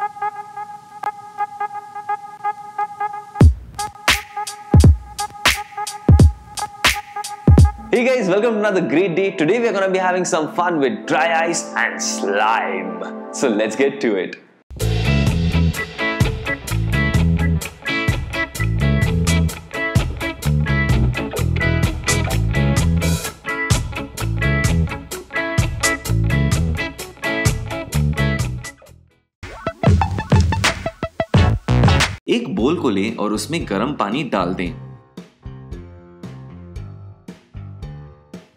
Hey guys, welcome to another great day. Today we are going to be having some fun with dry ice and slime. So let's get to it. एक बोल को लें और उसमें गर्म पानी डाल दें।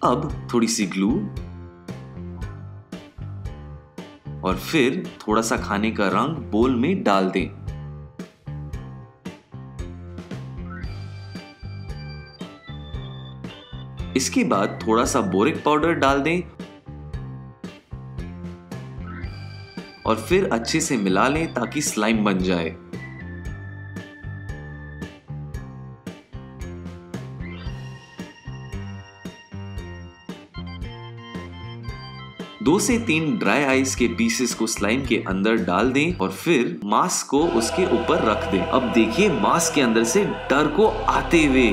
अब थोड़ी सी ग्लू और फिर थोड़ा सा खाने का रंग बोल में डाल दें। इसके बाद थोड़ा सा बोरिक पाउडर डाल दें और फिर अच्छे से मिला लें ताकि स्लाइम बन जाए। दो से 3 ड्राई आइस के पीसेस को स्लाइम के अंदर डाल दें और फिर मास्क को उसके ऊपर रख दें। अब देखिए मास्क के अंदर से डर को आते हुए।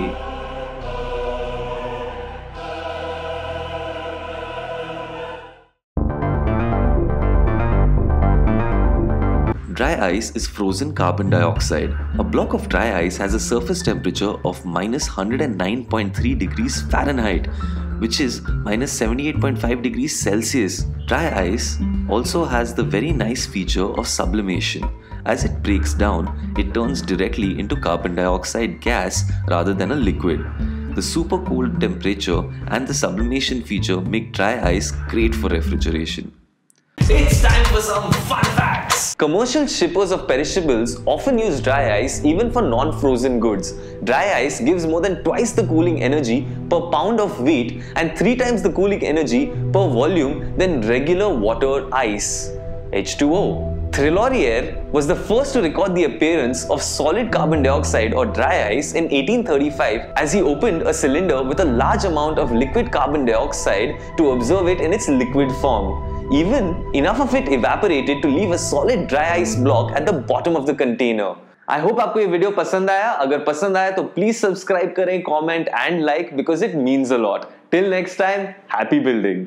Dry ice is frozen carbon dioxide. A block of dry ice has a surface temperature of -109.3 degrees Fahrenheit, which is -78.5 degrees Celsius. Dry ice also has the very nice feature of sublimation. As it breaks down, it turns directly into carbon dioxide gas rather than a liquid. The super cold temperature and the sublimation feature make dry ice great for refrigeration. It's time for some fun facts! Commercial shippers of perishables often use dry ice even for non-frozen goods. Dry ice gives more than twice the cooling energy per pound of weight and 3 times the cooling energy per volume than regular water ice. H2O. Threlorier was the first to record the appearance of solid carbon dioxide or dry ice in 1835 as he opened a cylinder with a large amount of liquid carbon dioxide to observe it in its liquid form. Even enough of it evaporated to leave a solid dry ice block at the bottom of the container. I hope आपको ये video पसंद आया। अगर पसंद आया तो please subscribe करें, comment and like because it means a lot. Till next time, happy building.